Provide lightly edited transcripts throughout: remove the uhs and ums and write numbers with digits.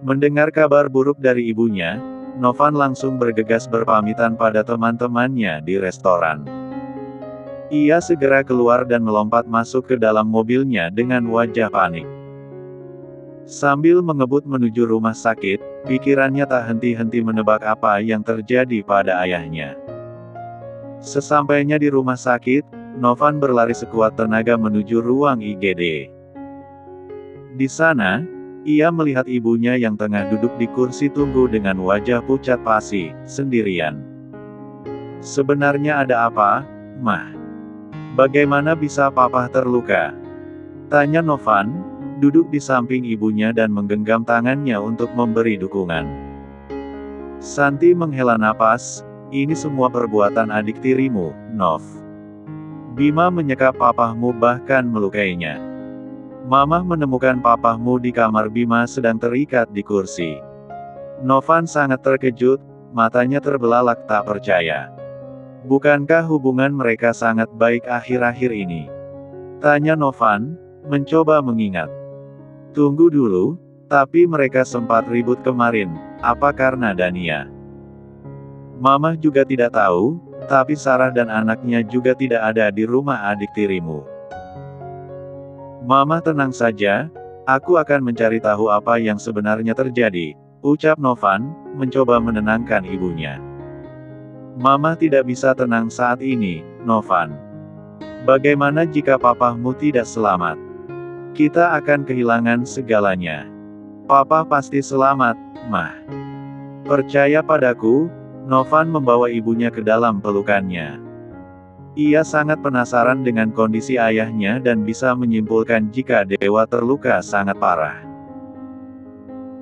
Mendengar kabar buruk dari ibunya, Novan langsung bergegas berpamitan pada teman-temannya di restoran. Ia segera keluar dan melompat masuk ke dalam mobilnya dengan wajah panik. Sambil mengebut menuju rumah sakit, pikirannya tak henti-henti menebak apa yang terjadi pada ayahnya. Sesampainya di rumah sakit, Novan berlari sekuat tenaga menuju ruang IGD. Di sana, ia melihat ibunya yang tengah duduk di kursi tunggu dengan wajah pucat pasi, sendirian. "Sebenarnya ada apa, Mah? Bagaimana bisa Papa terluka?" tanya Novan, duduk di samping ibunya dan menggenggam tangannya untuk memberi dukungan. Santi menghela napas, "Ini semua perbuatan adik tirimu, Nov. Bima menyekap papahmu bahkan melukainya. Mamah menemukan papahmu di kamar Bima sedang terikat di kursi." Novan sangat terkejut, matanya terbelalak tak percaya. "Bukankah hubungan mereka sangat baik akhir-akhir ini?" tanya Novan, mencoba mengingat. "Tunggu dulu, tapi mereka sempat ribut kemarin, apa karena Dania?" "Mamah juga tidak tahu, tapi Sarah dan anaknya juga tidak ada di rumah adik tirimu." "Mamah tenang saja, aku akan mencari tahu apa yang sebenarnya terjadi," ucap Novan, mencoba menenangkan ibunya. "Mamah tidak bisa tenang saat ini, Novan. Bagaimana jika papahmu tidak selamat? Kita akan kehilangan segalanya. Papa pasti selamat, Mah. Percaya padaku." Novan membawa ibunya ke dalam pelukannya. Ia sangat penasaran dengan kondisi ayahnya dan bisa menyimpulkan jika Dewa terluka sangat parah.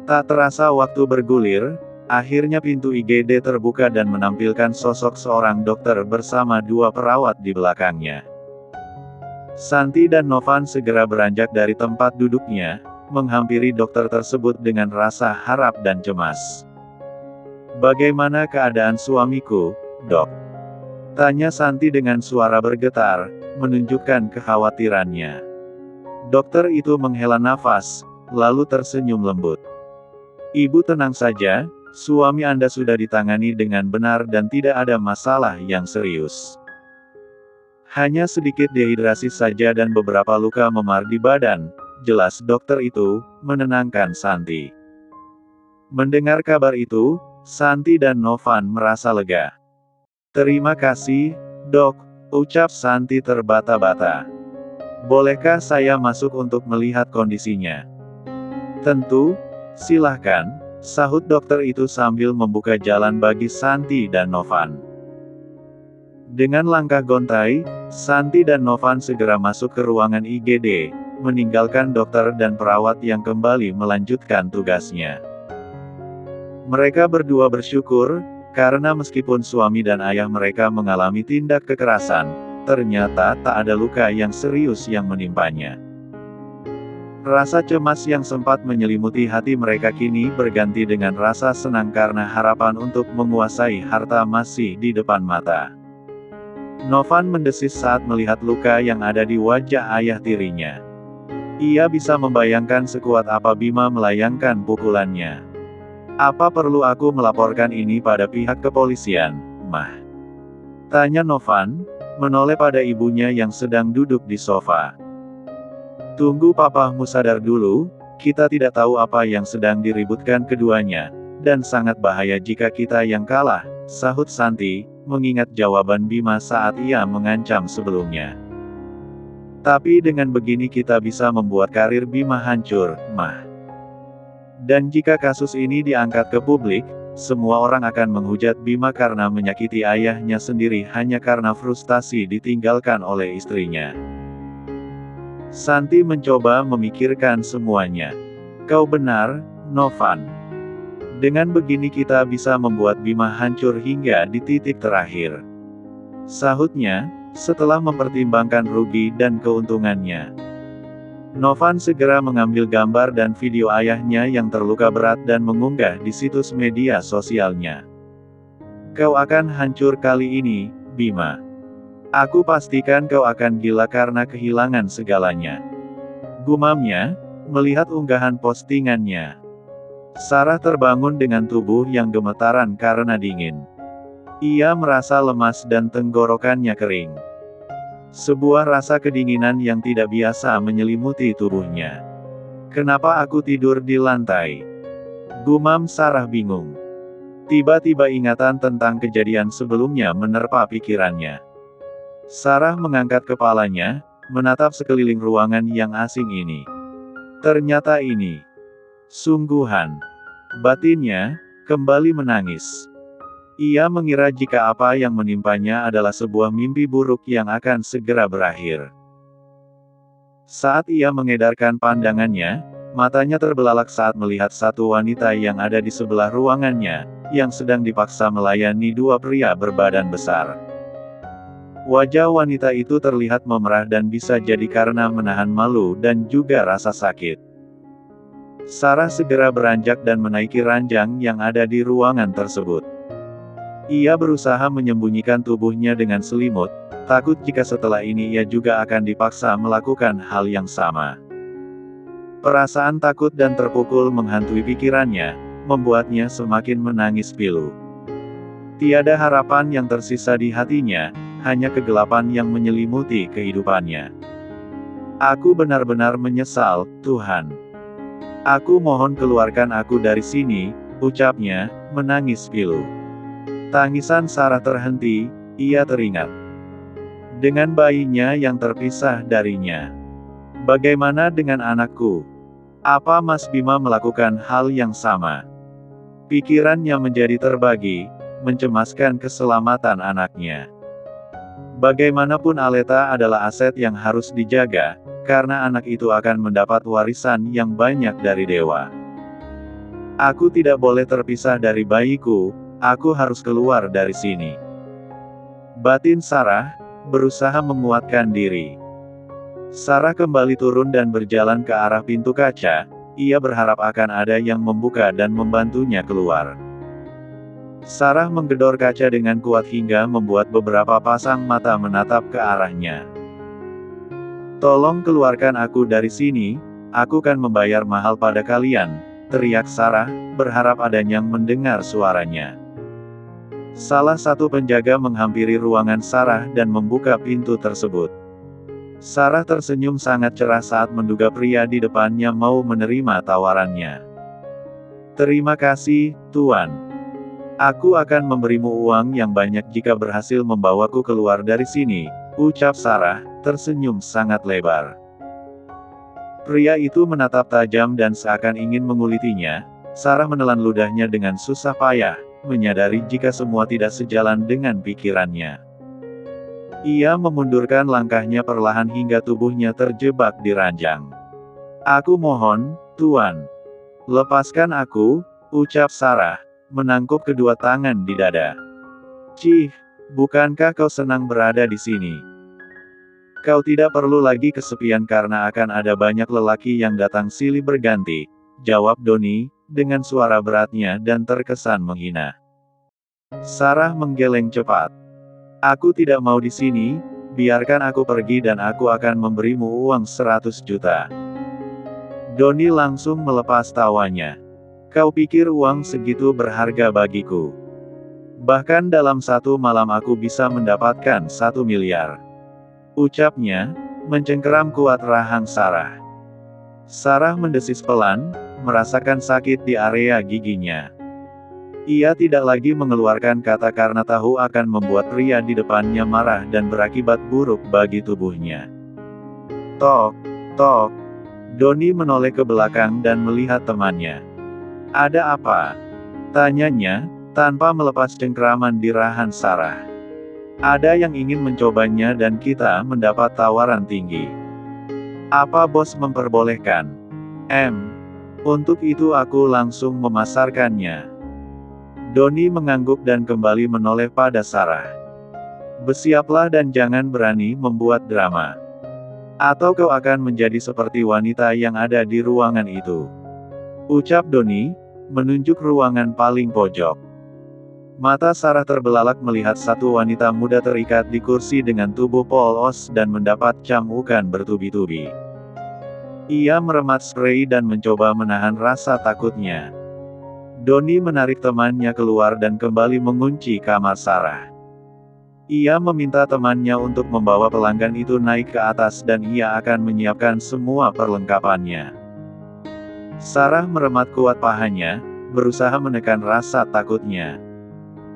Tak terasa waktu bergulir, akhirnya pintu IGD terbuka dan menampilkan sosok seorang dokter bersama dua perawat di belakangnya. Santi dan Novan segera beranjak dari tempat duduknya, menghampiri dokter tersebut dengan rasa harap dan cemas. "Bagaimana keadaan suamiku, Dok?" tanya Santi dengan suara bergetar, menunjukkan kekhawatirannya. Dokter itu menghela nafas, lalu tersenyum lembut. "Ibu tenang saja, suami Anda sudah ditangani dengan benar dan tidak ada masalah yang serius. Hanya sedikit dehidrasi saja dan beberapa luka memar di badan," jelas dokter itu, menenangkan Santi. Mendengar kabar itu, Santi dan Novan merasa lega. "Terima kasih, Dok," ucap Santi terbata-bata. "Bolehkah saya masuk untuk melihat kondisinya?" "Tentu, silahkan," sahut dokter itu sambil membuka jalan bagi Santi dan Novan. Dengan langkah gontai, Santi dan Novan segera masuk ke ruangan IGD, meninggalkan dokter dan perawat yang kembali melanjutkan tugasnya. Mereka berdua bersyukur, karena meskipun suami dan ayah mereka mengalami tindak kekerasan, ternyata tak ada luka yang serius yang menimpanya. Rasa cemas yang sempat menyelimuti hati mereka kini berganti dengan rasa senang karena harapan untuk menguasai harta masih di depan mata. Novan mendesis saat melihat luka yang ada di wajah ayah tirinya. Ia bisa membayangkan sekuat apa Bima melayangkan pukulannya. "Apa perlu aku melaporkan ini pada pihak kepolisian, Mah?" tanya Novan, menoleh pada ibunya yang sedang duduk di sofa. "Tunggu papahmu sadar dulu, kita tidak tahu apa yang sedang diributkan keduanya, dan sangat bahaya jika kita yang kalah," sahut Santi, mengingat jawaban Bima saat ia mengancam sebelumnya. "Tapi dengan begini kita bisa membuat karir Bima hancur, Mah. Dan jika kasus ini diangkat ke publik, semua orang akan menghujat Bima karena menyakiti ayahnya sendiri hanya karena frustasi ditinggalkan oleh istrinya." Santi mencoba memikirkan semuanya. "Kau benar, Novan. Dengan begini kita bisa membuat Bima hancur hingga di titik terakhir," sahutnya, setelah mempertimbangkan rugi dan keuntungannya. Novan segera mengambil gambar dan video ayahnya yang terluka berat dan mengunggah di situs media sosialnya. "Kau akan hancur kali ini, Bima. Aku pastikan kau akan gila karena kehilangan segalanya," gumamnya, melihat unggahan postingannya. Sarah terbangun dengan tubuh yang gemetaran karena dingin. Ia merasa lemas dan tenggorokannya kering. Sebuah rasa kedinginan yang tidak biasa menyelimuti tubuhnya. "Kenapa aku tidur di lantai?" gumam Sarah bingung. Tiba-tiba ingatan tentang kejadian sebelumnya menerpa pikirannya. Sarah mengangkat kepalanya, menatap sekeliling ruangan yang asing ini. Ternyata ini sungguhan. Batinnya kembali menangis. Ia mengira jika apa yang menimpanya adalah sebuah mimpi buruk yang akan segera berakhir. Saat ia mengedarkan pandangannya, matanya terbelalak saat melihat satu wanita yang ada di sebelah ruangannya, yang sedang dipaksa melayani dua pria berbadan besar. Wajah wanita itu terlihat memerah dan bisa jadi karena menahan malu dan juga rasa sakit. Sarah segera beranjak dan menaiki ranjang yang ada di ruangan tersebut. Ia berusaha menyembunyikan tubuhnya dengan selimut, takut jika setelah ini ia juga akan dipaksa melakukan hal yang sama. Perasaan takut dan terpukul menghantui pikirannya, membuatnya semakin menangis pilu. Tiada harapan yang tersisa di hatinya, hanya kegelapan yang menyelimuti kehidupannya. "Aku benar-benar menyesal, Tuhan. Aku mohon keluarkan aku dari sini," ucapnya, menangis pilu. Tangisan Sarah terhenti, ia teringat dengan bayinya yang terpisah darinya. "Bagaimana dengan anakku? Apa Mas Bima melakukan hal yang sama?" Pikirannya menjadi terbagi, mencemaskan keselamatan anaknya. Bagaimanapun Aleta adalah aset yang harus dijaga, karena anak itu akan mendapat warisan yang banyak dari dewa. "Aku tidak boleh terpisah dari bayiku, aku harus keluar dari sini." Batin Sarah berusaha menguatkan diri. Sarah kembali turun dan berjalan ke arah pintu kaca, ia berharap akan ada yang membuka dan membantunya keluar. Sarah menggedor kaca dengan kuat hingga membuat beberapa pasang mata menatap ke arahnya. "Tolong keluarkan aku dari sini, aku kan membayar mahal pada kalian," teriak Sarah, berharap ada yang mendengar suaranya. Salah satu penjaga menghampiri ruangan Sarah dan membuka pintu tersebut. Sarah tersenyum sangat cerah saat menduga pria di depannya mau menerima tawarannya. "Terima kasih, Tuan. Aku akan memberimu uang yang banyak jika berhasil membawaku keluar dari sini," ucap Sarah, tersenyum sangat lebar. Pria itu menatap tajam dan seakan ingin mengulitinya. Sarah menelan ludahnya dengan susah payah, menyadari jika semua tidak sejalan dengan pikirannya. Ia memundurkan langkahnya perlahan hingga tubuhnya terjebak di ranjang. "Aku mohon, Tuan. Lepaskan aku," ucap Sarah, menangkup kedua tangan di dada. "Cih, bukankah kau senang berada di sini? Kau tidak perlu lagi kesepian karena akan ada banyak lelaki yang datang silih berganti," jawab Doni, dengan suara beratnya dan terkesan menghina. Sarah menggeleng cepat. "Aku tidak mau di sini, biarkan aku pergi dan aku akan memberimu uang 100 juta. Doni langsung melepas tawanya. "Kau pikir uang segitu berharga bagiku? Bahkan dalam satu malam aku bisa mendapatkan 1 miliar. Ucapnya, mencengkeram kuat rahang Sarah. Sarah mendesis pelan, merasakan sakit di area giginya. Ia tidak lagi mengeluarkan kata karena tahu akan membuat pria di depannya marah dan berakibat buruk bagi tubuhnya. Tok, tok. Doni menoleh ke belakang dan melihat temannya. "Ada apa?" tanyanya, tanpa melepas cengkeraman di rahan Sarah. "Ada yang ingin mencobanya dan kita mendapat tawaran tinggi. Apa bos memperbolehkan? Untuk itu aku langsung memasarkannya." Doni mengangguk dan kembali menoleh pada Sarah. "Bersiaplah dan jangan berani membuat drama. Atau kau akan menjadi seperti wanita yang ada di ruangan itu," ucap Doni, menunjuk ruangan paling pojok. Mata Sarah terbelalak melihat satu wanita muda terikat di kursi dengan tubuh polos dan mendapat cambukan bertubi-tubi. Ia meremat spray dan mencoba menahan rasa takutnya. Doni menarik temannya keluar dan kembali mengunci kamar Sarah. Ia meminta temannya untuk membawa pelanggan itu naik ke atas dan ia akan menyiapkan semua perlengkapannya. Sarah meremat kuat pahanya, berusaha menekan rasa takutnya.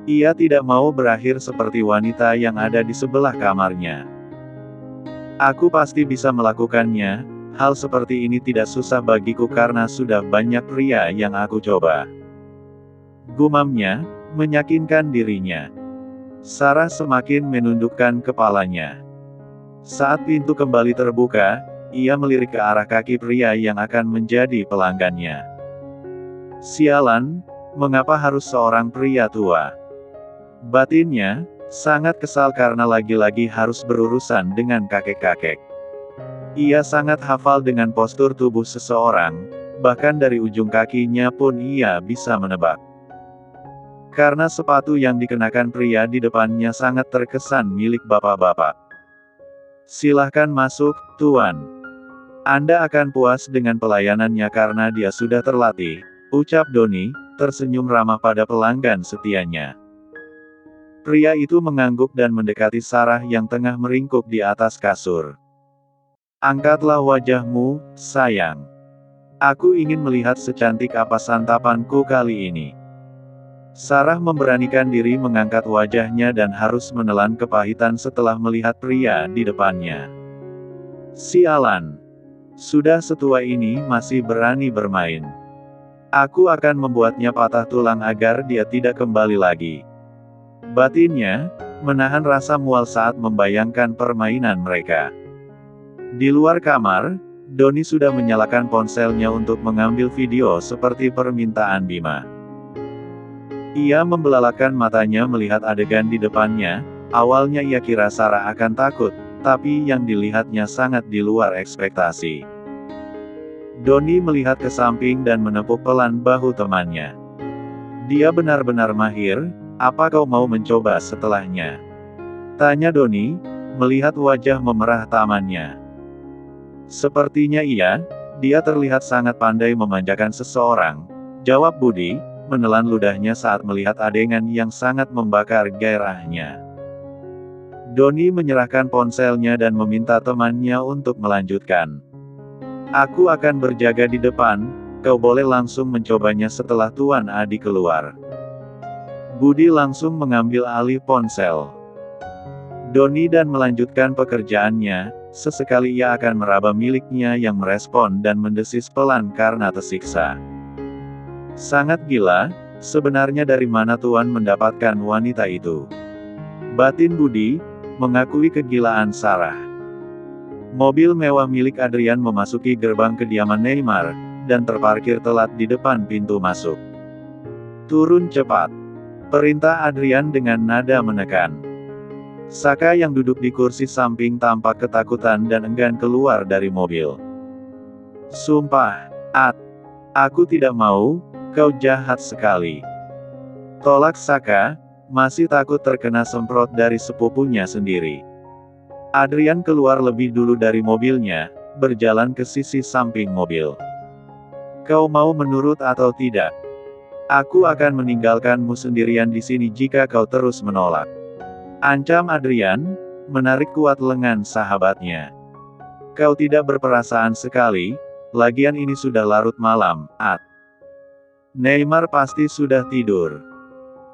Ia tidak mau berakhir seperti wanita yang ada di sebelah kamarnya. Aku pasti bisa melakukannya, hal seperti ini tidak susah bagiku karena sudah banyak pria yang aku coba. Gumamnya, meyakinkan dirinya. Sarah semakin menundukkan kepalanya. Saat pintu kembali terbuka, ia melirik ke arah kaki pria yang akan menjadi pelanggannya. Sialan, mengapa harus seorang pria tua? Batinnya, sangat kesal karena lagi-lagi harus berurusan dengan kakek-kakek. Ia sangat hafal dengan postur tubuh seseorang, bahkan dari ujung kakinya pun ia bisa menebak. Karena sepatu yang dikenakan pria di depannya sangat terkesan milik bapak-bapak. Silahkan masuk, Tuan. Anda akan puas dengan pelayanannya karena dia sudah terlatih, ucap Doni, tersenyum ramah pada pelanggan setianya. Pria itu mengangguk dan mendekati Sarah yang tengah meringkuk di atas kasur. Angkatlah wajahmu, sayang. Aku ingin melihat secantik apa santapanku kali ini. Sarah memberanikan diri mengangkat wajahnya dan harus menelan kepahitan setelah melihat pria di depannya. Sialan. Sudah setua ini masih berani bermain. Aku akan membuatnya patah tulang agar dia tidak kembali lagi. Batinnya, menahan rasa mual saat membayangkan permainan mereka. Di luar kamar, Doni sudah menyalakan ponselnya untuk mengambil video seperti permintaan Bima. Ia membelalakan matanya melihat adegan di depannya. Awalnya ia kira Sarah akan takut, tapi yang dilihatnya sangat di luar ekspektasi. Doni melihat ke samping dan menepuk pelan bahu temannya. Dia benar-benar mahir, apa kau mau mencoba setelahnya? Tanya Doni, melihat wajah memerah tamannya. Sepertinya dia terlihat sangat pandai memanjakan seseorang, jawab Budi, menelan ludahnya saat melihat adegan yang sangat membakar gairahnya. Doni menyerahkan ponselnya dan meminta temannya untuk melanjutkan. Aku akan berjaga di depan, kau boleh langsung mencobanya setelah Tuan Adi keluar. Budi langsung mengambil alih ponsel Doni dan melanjutkan pekerjaannya. Sesekali ia akan meraba miliknya yang merespon dan mendesis pelan karena tersiksa. Sangat gila, sebenarnya dari mana Tuan mendapatkan wanita itu? Batin Budi, mengakui kegilaan Sarah. Mobil mewah milik Adrian memasuki gerbang kediaman Neymar, dan terparkir telat di depan pintu masuk. Turun cepat. Perintah Adrian dengan nada menekan. Saka yang duduk di kursi samping tampak ketakutan dan enggan keluar dari mobil. Sumpah, aku tidak mau. Kau jahat sekali. Tolak Saka, masih takut terkena semprot dari sepupunya sendiri. Adrian keluar lebih dulu dari mobilnya, berjalan ke sisi samping mobil. Kau mau menurut atau tidak? Aku akan meninggalkanmu sendirian di sini jika kau terus menolak. Ancam Adrian, menarik kuat lengan sahabatnya. Kau tidak berperasaan sekali, lagian ini sudah larut malam, Neymar pasti sudah tidur.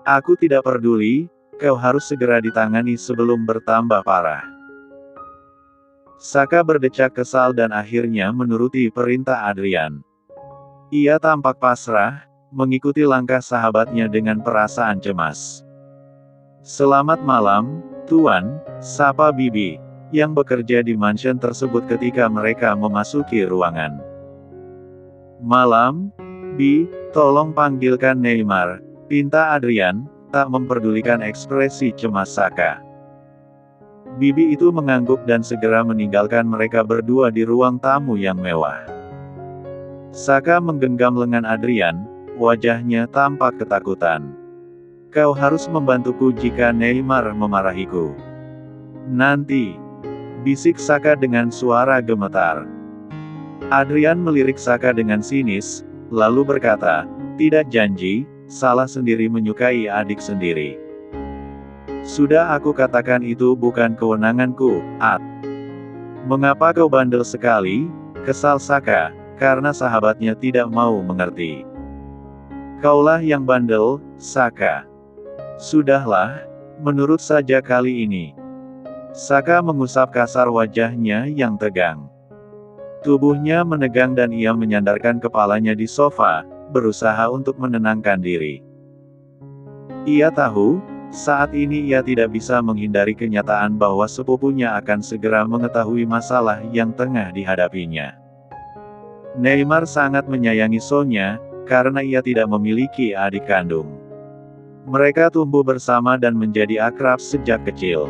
Aku tidak peduli, kau harus segera ditangani sebelum bertambah parah. Saka berdecak kesal dan akhirnya menuruti perintah Adrian. Ia tampak pasrah, mengikuti langkah sahabatnya dengan perasaan cemas. Selamat malam, Tuan, sapa Bibi, yang bekerja di mansion tersebut ketika mereka memasuki ruangan. Malam, Bi, tolong panggilkan Neymar, pinta Adrian, tak memperdulikan ekspresi cemas Saka. Bibi itu mengangguk dan segera meninggalkan mereka berdua di ruang tamu yang mewah. Saka menggenggam lengan Adrian, wajahnya tampak ketakutan. Kau harus membantuku jika Neymar memarahiku. Nanti, bisik Saka dengan suara gemetar. Adrian melirik Saka dengan sinis, lalu berkata, Tidak janji, salah sendiri menyukai adik sendiri. Sudah aku katakan itu bukan kewenanganku, At. Mengapa kau bandel sekali? Kesal Saka, karena sahabatnya tidak mau mengerti. Kaulah yang bandel, Saka. Sudahlah, menurut saja kali ini. Saka mengusap kasar wajahnya yang tegang. Tubuhnya menegang dan ia menyandarkan kepalanya di sofa, berusaha untuk menenangkan diri. Ia tahu, saat ini ia tidak bisa menghindari kenyataan bahwa sepupunya akan segera mengetahui masalah yang tengah dihadapinya. Neymar sangat menyayangi Sonya, karena ia tidak memiliki adik kandung. Mereka tumbuh bersama dan menjadi akrab sejak kecil.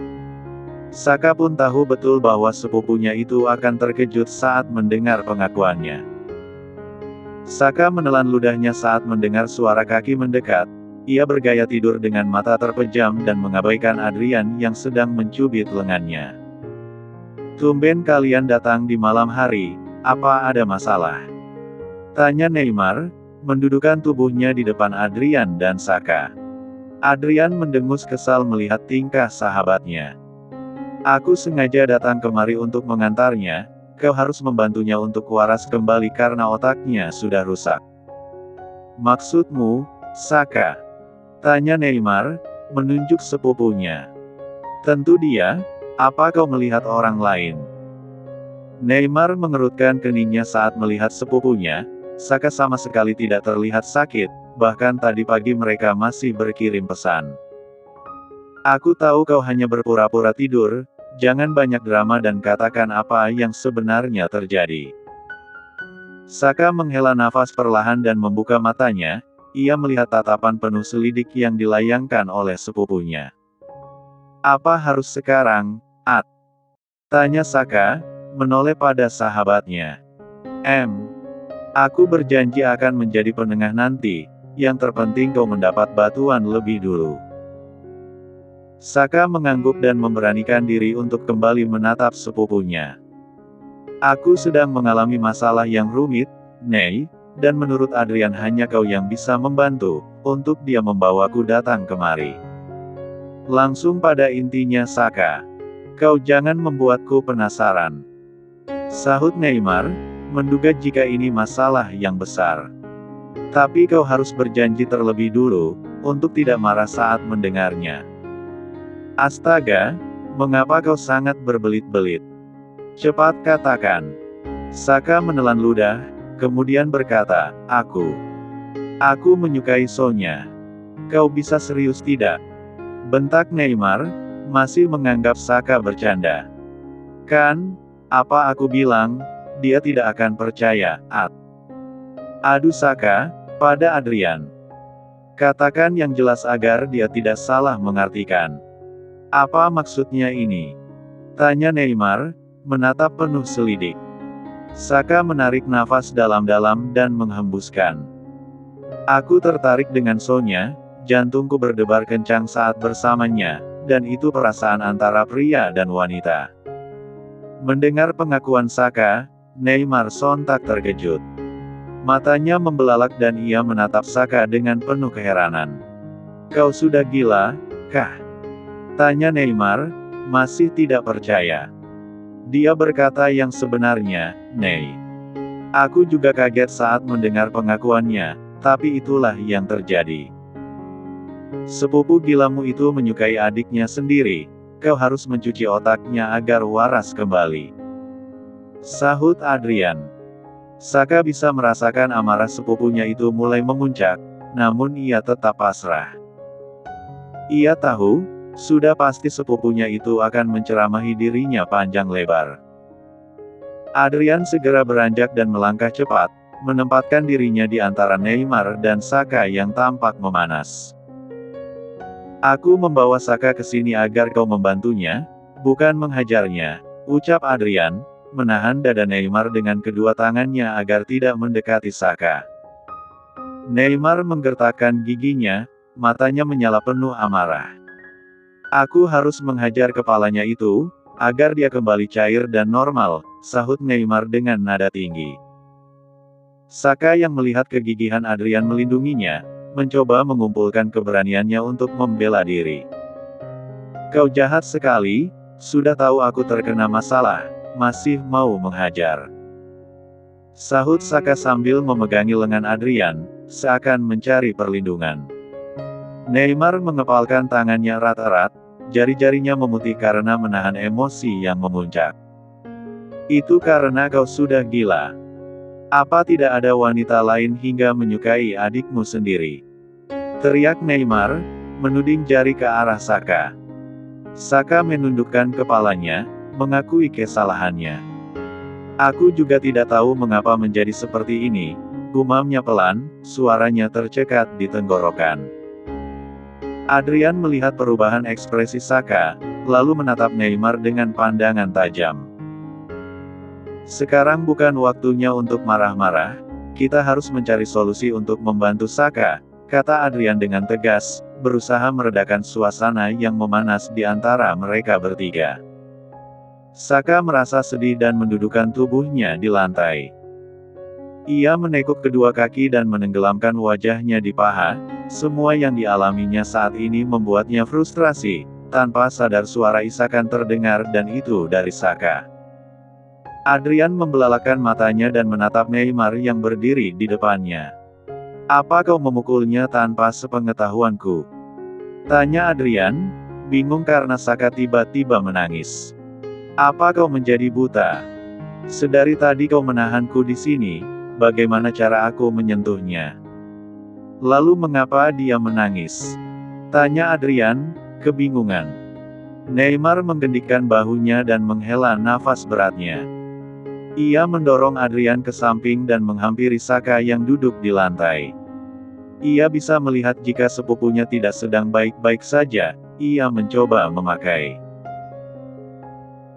Saka pun tahu betul bahwa sepupunya itu akan terkejut saat mendengar pengakuannya. Saka menelan ludahnya saat mendengar suara kaki mendekat. Ia bergaya tidur dengan mata terpejam dan mengabaikan Adrian yang sedang mencubit lengannya. Tumben kalian datang di malam hari, apa ada masalah? Tanya Neymar, mendudukan tubuhnya di depan Adrian dan Saka. Adrian mendengus kesal melihat tingkah sahabatnya. Aku sengaja datang kemari untuk mengantarnya, kau harus membantunya untuk waras kembali karena otaknya sudah rusak. Maksudmu, Saka? Tanya Neymar, menunjuk sepupunya. Tentu dia, apa kau melihat orang lain? Neymar mengerutkan keningnya saat melihat sepupunya. Saka sama sekali tidak terlihat sakit, bahkan tadi pagi mereka masih berkirim pesan. Aku tahu kau hanya berpura-pura tidur, jangan banyak drama dan katakan apa yang sebenarnya terjadi. Saka menghela nafas perlahan dan membuka matanya. Ia melihat tatapan penuh selidik yang dilayangkan oleh sepupunya. Apa harus sekarang, At? Tanya Saka, menoleh pada sahabatnya. Aku berjanji akan menjadi penengah nanti, yang terpenting kau mendapat bantuan lebih dulu. Saka mengangguk dan memberanikan diri untuk kembali menatap sepupunya. Aku sedang mengalami masalah yang rumit, Ney. Dan menurut Adrian hanya kau yang bisa membantu, untuk dia membawaku datang kemari. Langsung pada intinya Saka. Kau jangan membuatku penasaran. Sahut Neymar, menduga jika ini masalah yang besar. Tapi kau harus berjanji terlebih dulu, untuk tidak marah saat mendengarnya. Astaga, mengapa kau sangat berbelit-belit? Cepat katakan. Saka menelan ludah. Kemudian berkata, Aku menyukai Sonya. Kau bisa serius tidak? Bentak Neymar, masih menganggap Saka bercanda. Kan, apa aku bilang, dia tidak akan percaya, At. Adu Saka, pada Adrian. Katakan yang jelas agar dia tidak salah mengartikan. Apa maksudnya ini? Tanya Neymar, menatap penuh selidik. Saka menarik nafas dalam-dalam dan menghembuskan. Aku tertarik dengan Sonya, jantungku berdebar kencang saat bersamanya, dan itu perasaan antara pria dan wanita. Mendengar pengakuan Saka, Neymar sontak terkejut. Matanya membelalak dan ia menatap Saka dengan penuh keheranan. Kau sudah gila, kah? Tanya Neymar, masih tidak percaya. Dia berkata yang sebenarnya, Ney. Aku juga kaget saat mendengar pengakuannya, tapi itulah yang terjadi. Sepupu gilamu itu menyukai adiknya sendiri, kau harus mencuci otaknya agar waras kembali. Sahut Adrian. Saka bisa merasakan amarah sepupunya itu mulai memuncak, namun ia tetap pasrah. Ia tahu, sudah pasti sepupunya itu akan menceramahi dirinya panjang lebar. Adrian segera beranjak dan melangkah cepat, menempatkan dirinya di antara Neymar dan Saka yang tampak memanas. Aku membawa Saka ke sini agar kau membantunya, bukan menghajarnya, ucap Adrian, menahan dada Neymar dengan kedua tangannya agar tidak mendekati Saka. Neymar menggertakkan giginya, matanya menyala penuh amarah. Aku harus menghajar kepalanya itu, agar dia kembali cair dan normal, sahut Neymar dengan nada tinggi. Saka yang melihat kegigihan Adrian melindunginya, mencoba mengumpulkan keberaniannya untuk membela diri. Kau jahat sekali, sudah tahu aku terkena masalah, masih mau menghajar. Sahut Saka sambil memegangi lengan Adrian, seakan mencari perlindungan. Neymar mengepalkan tangannya erat-erat, jari-jarinya memutih karena menahan emosi yang memuncak. Itu karena kau sudah gila. Apa tidak ada wanita lain hingga menyukai adikmu sendiri? Teriak Neymar, menuding jari ke arah Saka. Saka menundukkan kepalanya, mengakui kesalahannya. Aku juga tidak tahu mengapa menjadi seperti ini, gumamnya pelan, suaranya tercekat di tenggorokan. Adrian melihat perubahan ekspresi Saka, lalu menatap Neymar dengan pandangan tajam. Sekarang bukan waktunya untuk marah-marah, kita harus mencari solusi untuk membantu Saka, kata Adrian dengan tegas, berusaha meredakan suasana yang memanas di antara mereka bertiga. Saka merasa sedih dan mendudukkan tubuhnya di lantai. Ia menekuk kedua kaki dan menenggelamkan wajahnya di paha, semua yang dialaminya saat ini membuatnya frustrasi, tanpa sadar suara isakan terdengar dan itu dari Saka. Adrian membelalakan matanya dan menatap Neymar yang berdiri di depannya. Apa kau memukulnya tanpa sepengetahuanku? Tanya Adrian, bingung karena Saka tiba-tiba menangis. Apa kau menjadi buta? Sedari tadi kau menahanku di sini, bagaimana cara aku menyentuhnya? Lalu mengapa dia menangis? Tanya Adrian, kebingungan. Neymar menggendikkan bahunya dan menghela nafas beratnya. Ia mendorong Adrian ke samping dan menghampiri Saka yang duduk di lantai. Ia bisa melihat jika sepupunya tidak sedang baik-baik saja, ia mencoba memakai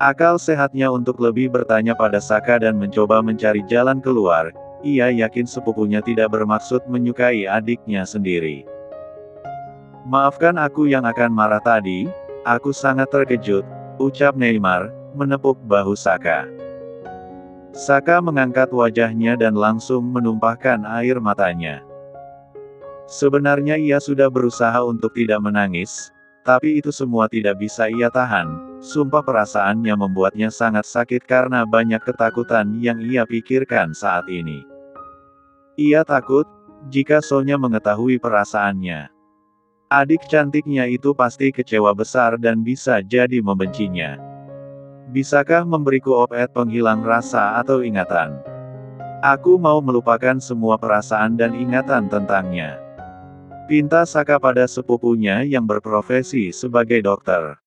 akal sehatnya untuk lebih bertanya pada Saka dan mencoba mencari jalan keluar. Ia yakin sepupunya tidak bermaksud menyukai adiknya sendiri. Maafkan aku yang akan marah tadi, aku sangat terkejut, ucap Neymar, menepuk bahu Saka. Saka mengangkat wajahnya dan langsung menumpahkan air matanya. Sebenarnya ia sudah berusaha untuk tidak menangis, tapi itu semua tidak bisa ia tahan, sumpah perasaannya membuatnya sangat sakit karena banyak ketakutan yang ia pikirkan saat ini. Ia takut, jika Sonya mengetahui perasaannya. Adik cantiknya itu pasti kecewa besar dan bisa jadi membencinya. Bisakah memberiku obat penghilang rasa atau ingatan? Aku mau melupakan semua perasaan dan ingatan tentangnya. Pinta Saka pada sepupunya yang berprofesi sebagai dokter.